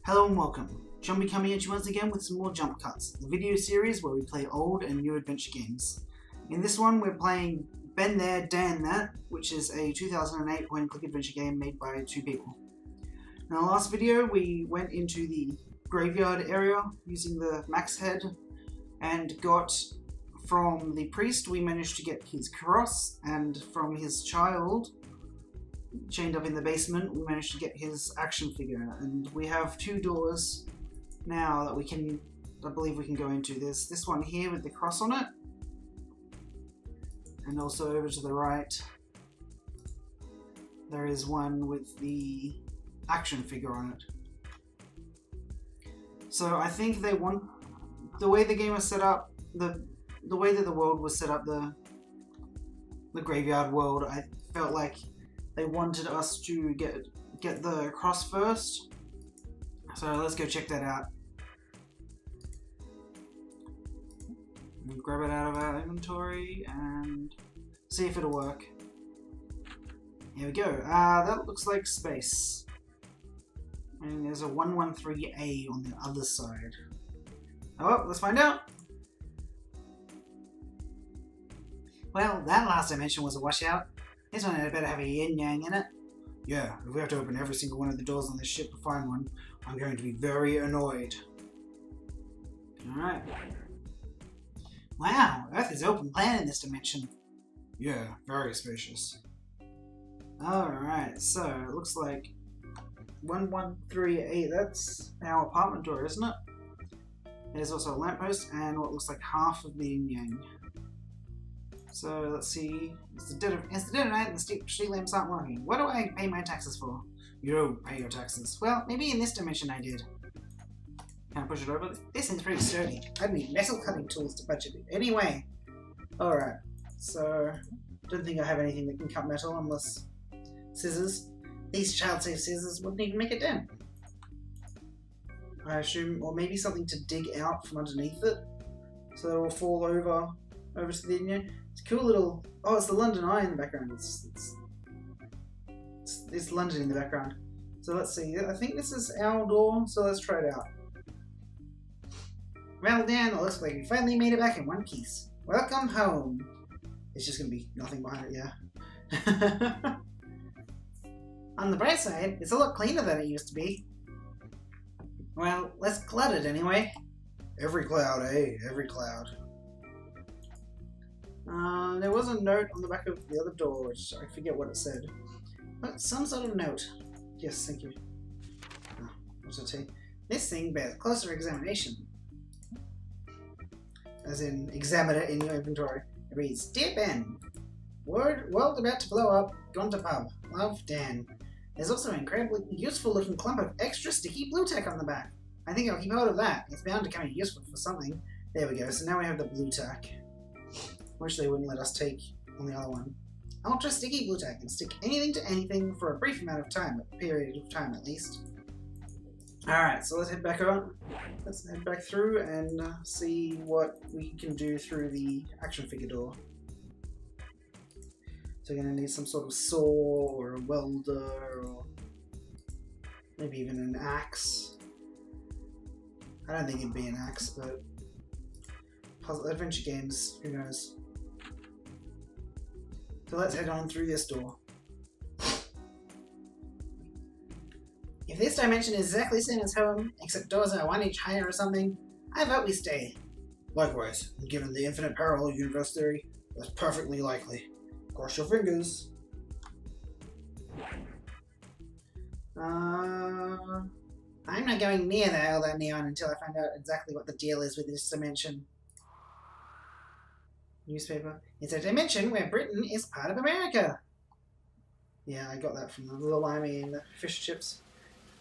Hello and welcome. Jumpy coming at you once again with some more Jump Cuts, the video series where we play old and new adventure games. In this one we're playing Ben There, Dan That, which is a 2008 point-and-click adventure game made by two people. In our last video we went into the graveyard area using the max head and got from the priest we managed to get his cross, and from his child chained up in the basement we managed to get his action figure, and we have two doors now that I believe we can go into. There's this one here with the cross on it, and also over to the right there is one with the action figure on it. So I think they want, the way the game was set up, the way that the world was set up, the graveyard world, I felt like they wanted us to get the cross first. So let's go check that out. And grab it out of our inventory and see if it'll work. Here we go. That looks like space. And there's a 113A on the other side. Oh, let's find out. Well, that last dimension was a washout. This one had better have a yin-yang in it. Yeah, if we have to open every single one of the doors on this ship to find one, I'm going to be very annoyed. Alright. Wow, Earth is open plan in this dimension. Yeah, very spacious. Alright, so it looks like 1138, that's our apartment door, isn't it? There's also a lamppost and what looks like half of the yin-yang. So let's see, it's the dead of night and the street lamps aren't working. What do I pay my taxes for? You don't pay your taxes. Well, maybe in this dimension I did. Can I push it over? This thing's pretty sturdy. I'd need metal cutting tools to budget it. Anyway. Alright, so don't think I have anything that can cut metal unless scissors. These child-safe scissors wouldn't even make a dent. I assume, or maybe something to dig out from underneath it so that it will fall over to the yin. It's a cool little... Oh, it's the London Eye in the background. It's London in the background. So let's see. I think this is our door, so let's try it out. Well, Dan, it looks like we finally made it back in one piece. Welcome home. It's just going to be nothing behind it, yeah. On the bright side, it's a lot cleaner than it used to be. Well, less cluttered anyway. Every cloud, eh? Every cloud. There was a note on the back of the other door, which I forget what it said. But some sort of note. Yes, thank you. Oh, what's it say? This thing bears closer examination. As in, examine it in your inventory. It reads, Dear Ben, world about to blow up, gone to pub. Love, Dan. There's also an incredibly useful looking clump of extra sticky blue tack on the back. I think I'll keep hold of that. It's bound to come in useful for something. There we go, so now we have the blue tack. Which they wouldn't let us take on the other one. Ultra sticky blue tack can stick anything to anything for a brief amount of time, a period of time at least. Alright, so let's head back on. Let's head back through and see what we can do through the action figure door. So we're going to need some sort of saw or a welder or maybe even an axe. I don't think it'd be an axe, but puzzle adventure games, who knows. So let's head on through this door. If this dimension is exactly the same as home, except doors are 1 inch higher or something, I vote we stay. Likewise, and given the infinite parallel universe theory, that's perfectly likely. Cross your fingers. I'm not going near all that neon until I find out exactly what the deal is with this dimension. Newspaper. It's a dimension where Britain is part of America. Yeah, I got that from the little limey and the fish chips.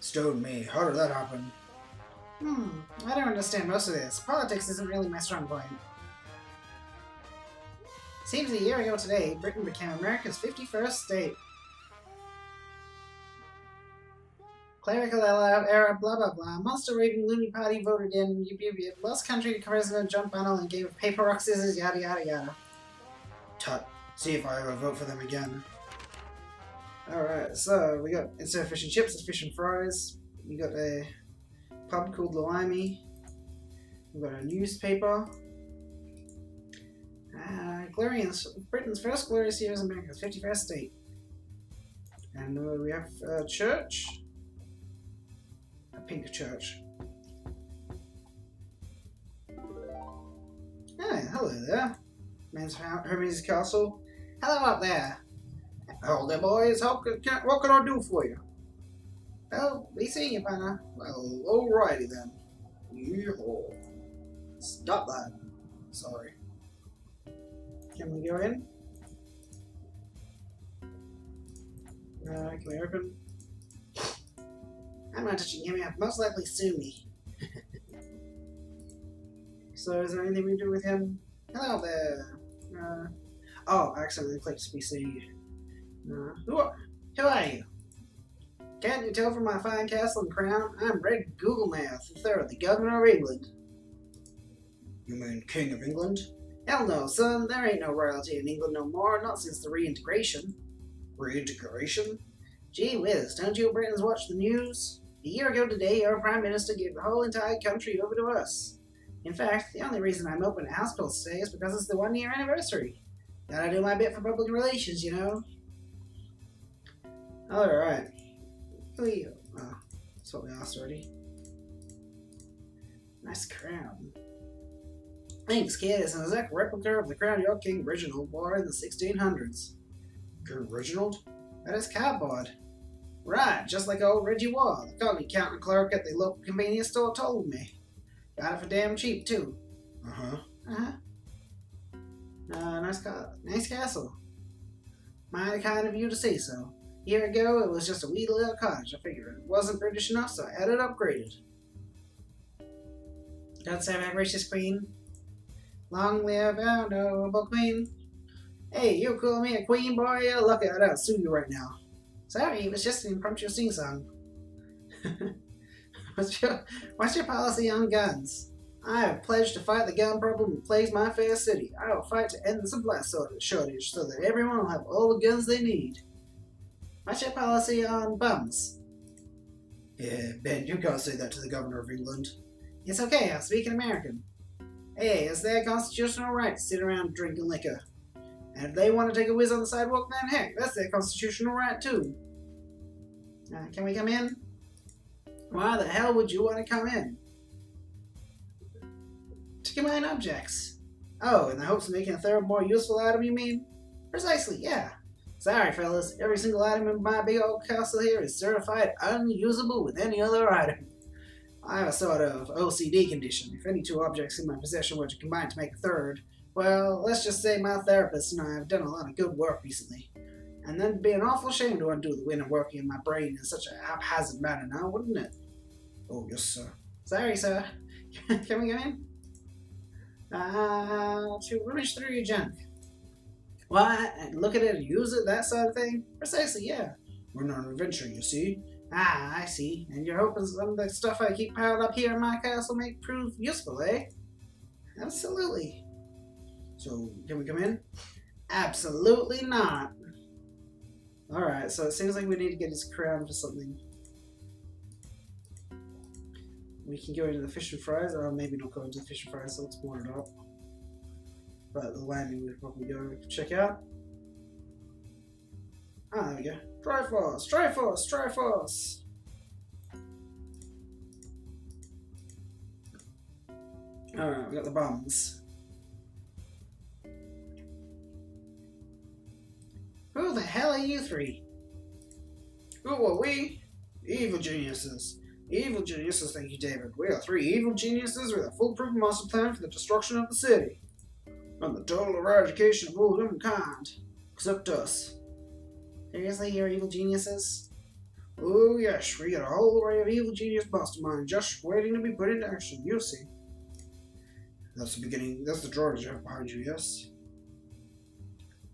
Stone me, how did that happen? I don't understand most of this. Politics isn't really my strong point. Seems a year ago today, Britain became America's 51st state. Clerical era, blah blah blah. Monster raving loony party voted in. Lost country to President John Bunnell and game of paper rock scissors. Yada yada yada. Tut. See if I ever vote for them again. Alright, so we got, instead of fish and chips, it's fish and fries. We got a pub called the Limey. We've got a newspaper. Britain's first glorious years, America's 51st state. And we have a church. A pink church. Hey, hello there. Man's Hermes Castle. Hello up there. Hello there, boys. What can I do for you? Oh, we see you, partner. Well, alrighty then. Yeehaw. Stop that. Sorry. Can we go in? Can we open? I'm not touching him. I'll most likely sue me. So, is there anything we can do with him? Hello there. Oh, I accidentally clicked PC. Who are you? Can't you tell from my fine castle and crown? I'm Red Googlemouth III, the Governor of England. You mean King of England? Hell no, son. There ain't no royalty in England no more, not since the reintegration. Reintegration? Gee whiz, don't you Britons watch the news? A year ago today, our Prime Minister gave the whole entire country over to us. In fact, the only reason I'm open at house calls today is because it's the 1 year anniversary. Gotta do my bit for public relations, you know. Alright. Oh, that's what we asked already. Nice crown. Thanks, kid. It's an exact replica of the crown your King Reginald wore in the 1600s. King Reginald? That is cardboard. Right, just like old Reggie Wall, the colony counter clerk at the local convenience store told me. Got it for damn cheap, too. Nice castle. Mighty kind of you to say so. A year ago, it was just a wee little cottage. I figured it wasn't British enough, so I had it upgraded. God save our gracious queen. Long live our noble queen. Hey, you call me a queen, boy? Look out, I'll sue you right now. Sorry, it was just an impromptu sing-song. What's your policy on guns? I have pledged to fight the gun problem that plagues my fair city. I will fight to end the supply shortage so that everyone will have all the guns they need. What's your policy on bums? Yeah, Ben, you can't say that to the Governor of England. It's okay, I'll speak in American. Hey, it's their constitutional right to sit around drinking liquor. And if they want to take a whiz on the sidewalk, then heck, that's their constitutional right too. Can we come in? Why the hell would you want to come in? To combine objects. Oh, in the hopes of making a third more useful item, you mean? Precisely, yeah. Sorry, fellas, every single item in my big old castle here is certified unusable with any other item. I have a sort of OCD condition. If any two objects in my possession were to combine to make a third, well, let's just say my therapist and I have done a lot of good work recently. And then it'd be an awful shame to undo the wind of working in my brain in such a haphazard manner now, wouldn't it? Oh, yes, sir. Sorry, sir. Can we go in? To rummage through your junk. What? And look at it and use it, that sort of thing? Precisely, yeah. We're not an adventure, you see. Ah, I see. And you're hoping some of the stuff I keep piled up here in my castle may prove useful, eh? Absolutely. So, can we come in? Absolutely not. Alright, so it seems like we need to get his crown for something. We can go into the fish and fries, or maybe not go into the fish and fries, so let's board it up. But the landing we'll probably go check out. Ah, there we go. Triforce! Triforce! Triforce! Alright, we got the bums. Who the hell are you three? Who are we? Evil geniuses. Evil geniuses, thank you, David. We are three evil geniuses with a foolproof master plan for the destruction of the city. And the total eradication of all humankind. Except us. Seriously, you're evil geniuses? Oh yes, we got a whole array of evil genius masterminds just waiting to be put into action, you'll see. That's the beginning, that's the drawings you have behind you, yes?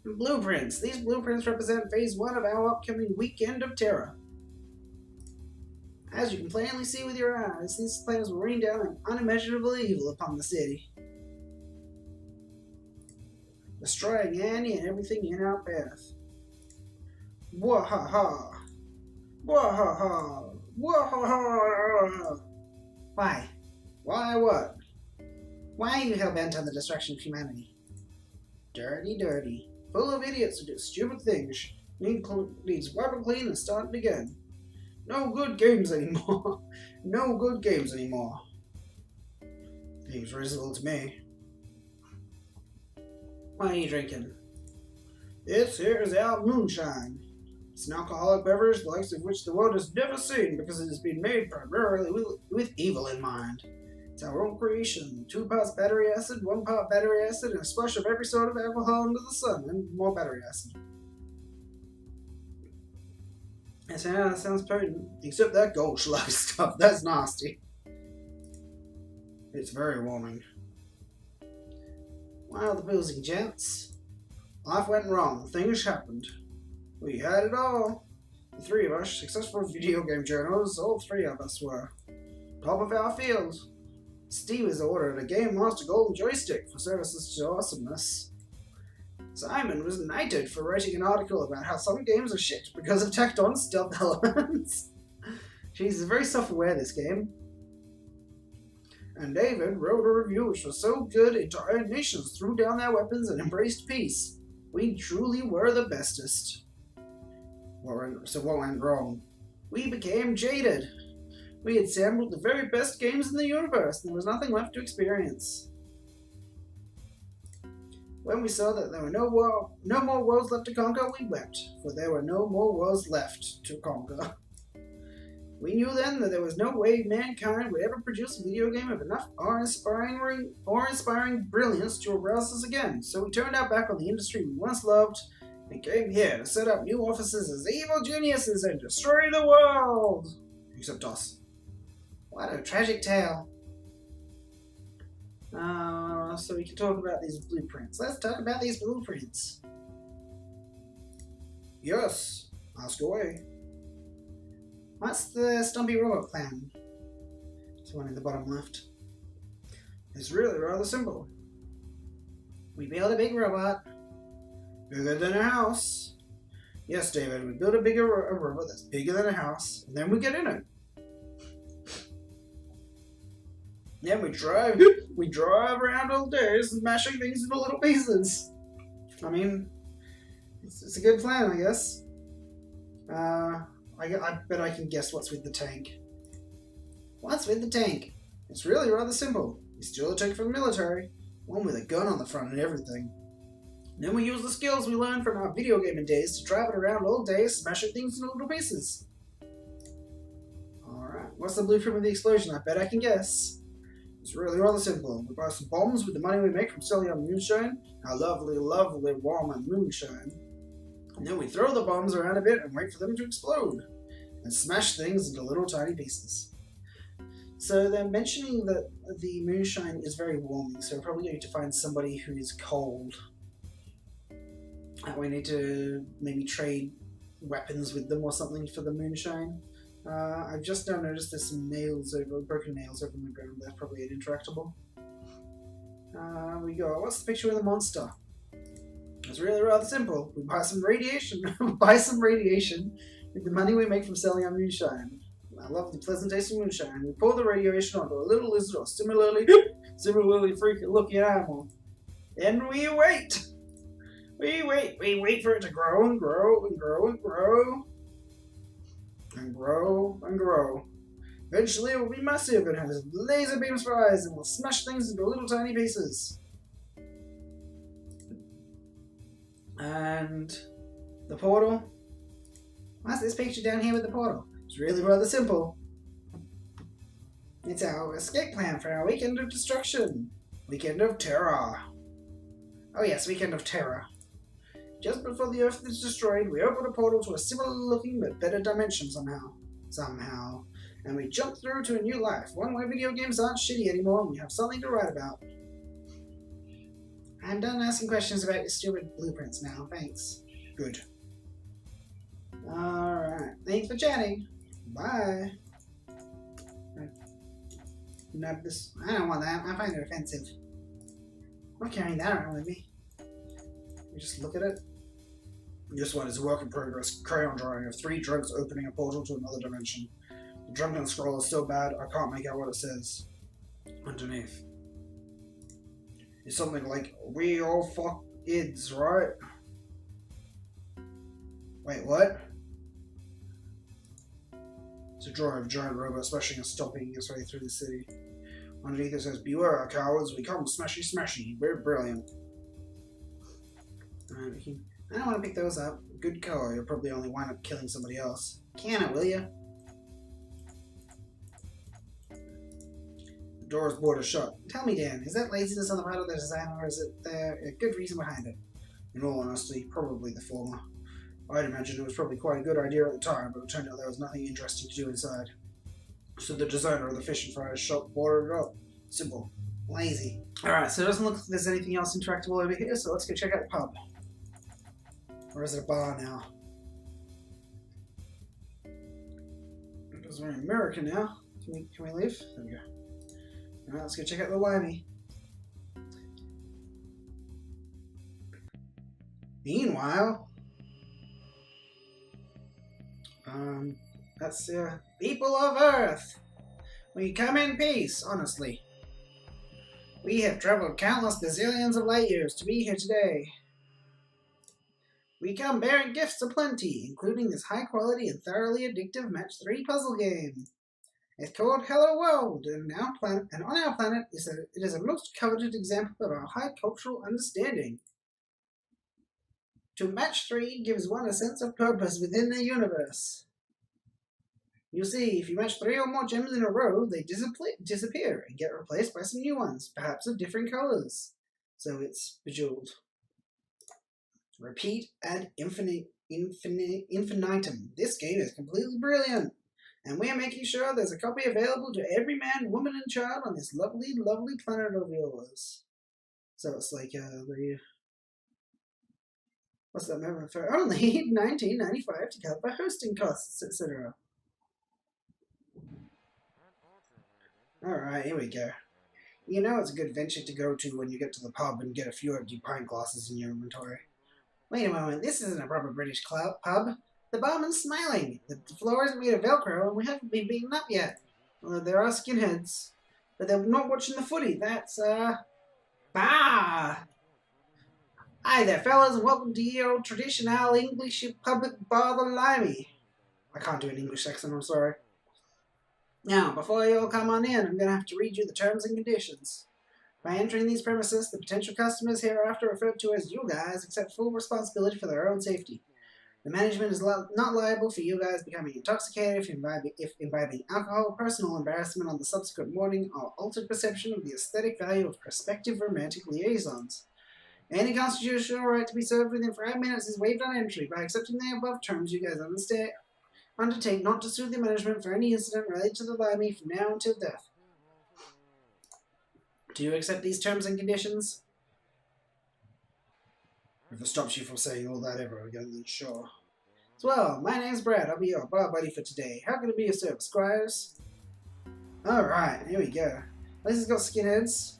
Blueprints. These blueprints represent phase 1 of our upcoming Weekend of Terror. As you can plainly see with your eyes, these plans will rain down an unimaginable evil upon the city, destroying any and everything in our path. Wahaha! Wahaha! Wahaha! Why? Why what? Why are you hell-bent on the destruction of humanity? Dirty. Full of idiots who do stupid things. Needs wiping clean and starting again. No good games anymore. No good games anymore. Seems reasonable to me. What are you drinking? Here's our moonshine. It's an alcoholic beverage the likes of which the world has never seen because it has been made primarily with evil in mind. It's our own creation. 2 parts battery acid, 1 part battery acid, and a splash of every sort of alcohol under the sun, and more battery acid. That sounds potent. Except that Goldschlag stuff, that's nasty. It's very warming. Well, the boozing gents. Life went wrong. Things happened. We had it all. The 3 of us, successful video game journalists, all 3 of us were. Top of our field. Steve was ordered a Game Master Golden Joystick for services to awesomeness. Simon was knighted for writing an article about how some games are shit because of tacked on stealth elements. Jeez, it's very self-aware, this game. And David wrote a review which was so good entire nations threw down their weapons and embraced peace. We truly were the bestest. So what went wrong? We became jaded. We had sampled the very best games in the universe, and there was nothing left to experience. When we saw that there were no more worlds left to conquer, we wept, for there were no more worlds left to conquer. We knew then that there was no way mankind would ever produce a video game of enough awe-inspiring brilliance to arouse us again, so we turned our back on the industry we once loved and came here to set up new offices as evil geniuses and destroy the world! Except us. What a tragic tale. So we can talk about these blueprints. Let's talk about these blueprints. Yes, ask away. What's the Stumpy Robot plan? It's one in the bottom left. It's really rather simple. We build a big robot. Bigger than a house. Yes, David, we build a robot that's bigger than a house, and then we get in it. Then we drive around all day smashing things into little pieces. I mean, it's a good plan, I guess. I bet I can guess what's with the tank. What's with the tank? It's really rather simple. We steal a tank from the military, one with a gun on the front and everything. Then we use the skills we learned from our video gaming days to drive it around all day, smashing things into little pieces. Alright, what's the blueprint of the explosion? I bet I can guess. It's really rather simple. We buy some bombs with the money we make from selling our moonshine, our lovely, lovely warm and moonshine. And then we throw the bombs around a bit and wait for them to explode, and smash things into little tiny pieces. So they're mentioning that the moonshine is very warming, so we're probably going to find somebody who is cold. We need to maybe trade weapons with them or something for the moonshine. I've just now noticed there's some broken nails over on the ground. They're probably interactable. We go. What's the picture of the monster? It's really rather simple. We buy some radiation. With the money we make from selling our moonshine. I love the pleasant taste of moonshine. We pour the radiation onto a little lizard or similarly freaky looking animal. Then we wait. We wait for it to grow and grow and grow and grow. And grow and grow. Eventually it will be massive and has laser beams for eyes and will smash things into little tiny pieces. And the portal. What's this picture down here with the portal? It's really rather simple. It's our escape plan for our weekend of destruction. Weekend of terror. Oh yes, weekend of terror. Just before the Earth is destroyed, we open a portal to a similar looking but better dimension somehow. And we jump through to a new life, one where video games aren't shitty anymore and we have something to write about. I'm done asking questions about your stupid blueprints now, thanks. Good. Alright, thanks for chatting. Bye. Nub this. I don't want that, I find it offensive. I'm not carrying that around with me. You just look at it. This one is a work in progress crayon drawing of 3 drugs opening a portal to another dimension. The drunken scroll is so bad I can't make out what it says underneath. It's something like, "We all fuck ids, right?" Wait, what? It's a drawing of a giant robot smashing and stomping its way through the city. Underneath it says, "Beware our cowards, we come smashy smashy." Very brilliant. I don't want to pick those up. Good call, you'll probably only wind up killing somebody else. Can it, will you? The door is boarded shut. Tell me, Dan, is that laziness on the part of the designer, or is it there a good reason behind it? In all honesty, probably the former. I'd imagine it was probably quite a good idea at the time, but it turned out there was nothing interesting to do inside. So the designer of the fish and fries shop boarded it up. Simple. Lazy. Alright, so it doesn't look like there's anything else interactable over here, so let's go check out the pub. Or is it a bar now? Because we're in America now. Can we leave? There we go. Alright, let's go check out the Limey. Meanwhile, that's people of Earth. We come in peace, honestly. We have traveled countless bazillions of light years to be here today. We come bearing gifts aplenty, including this high-quality and thoroughly addictive Match 3 puzzle game. It's called Hello World, and on our planet it is a most coveted example of our high cultural understanding. To Match 3 gives one a sense of purpose within the universe. You see, if you match 3 or more gems in a row, they disappear and get replaced by some new ones, perhaps of different colors. So it's Bejeweled. Repeat ad infinitum. This game is completely brilliant, and we are making sure there's a copy available to every man, woman, and child on this lovely, lovely planet of yours. So it's like what's that memory for? Only $19.95 to cover hosting costs, etc. Alright, here we go. You know it's a good venture to go to when you get to the pub and get a few empty pint glasses in your inventory. Wait a moment, this isn't a proper British pub. The barman's smiling. The floor isn't made of Velcro and we haven't been beaten up yet. Well, there are skinheads. But they're not watching the footy. That's, Bah! Hi there, fellas, and welcome to your old traditional English public bar, the Limey. I can't do an English accent, I'm sorry. Now, before you all come on in, I'm going to have to read you the terms and conditions. By entering these premises, the potential customers hereafter referred to as you guys accept full responsibility for their own safety. The management is not liable for you guys becoming intoxicated if imbibing alcohol, personal embarrassment on the subsequent morning, or altered perception of the aesthetic value of prospective romantic liaisons. Any constitutional right to be served within 5 minutes is waived on entry. By accepting the above terms, you guys undertake not to sue the management for any incident related to the Limey from now until death. Do you accept these terms and conditions? If it stops you from saying all that ever again, then sure. Well, my name's Brad. I'll be your bar buddy for today. How can it be of service, squires? Alright, here we go. This has got skinheads,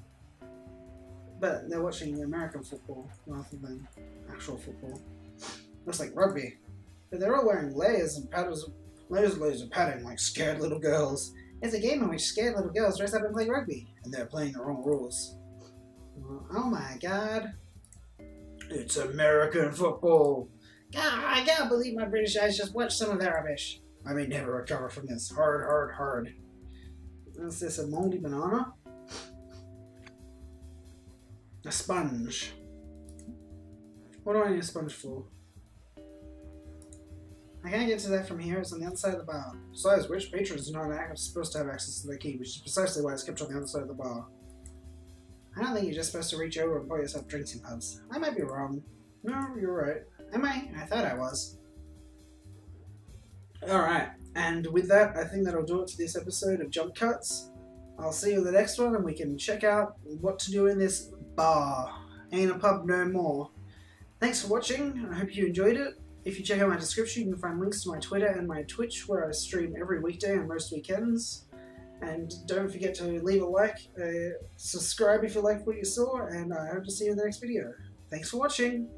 but they're watching American football rather than actual football. Looks like rugby. But they're all wearing layers and padding like scared little girls. It's a game in which scared little girls dress up and play rugby, and they're playing the wrong rules. Oh my god. It's American football. God, I can't believe my British eyes just watched some of that rubbish. I may never recover from this. Hard. What's this, a moldy banana? A sponge. What do I need a sponge for? I can't get to that from here. It's on the other side of the bar. Besides which, patrons are not supposed to have access to their key, which is precisely why it's kept on the other side of the bar. I don't think you're just supposed to reach over and pour yourself drinks in pubs. I might be wrong. No, you're right. Am I? I thought I was. Alright, and with that, I think that'll do it to this episode of Jump Cuts. I'll see you in the next one, and we can check out what to do in this bar. Ain't a pub no more. Thanks for watching. I hope you enjoyed it. If you check out my description, you can find links to my Twitter and my Twitch, where I stream every weekday and most weekends. And don't forget to leave a like, subscribe if you liked what you saw, and I hope to see you in the next video. Thanks for watching!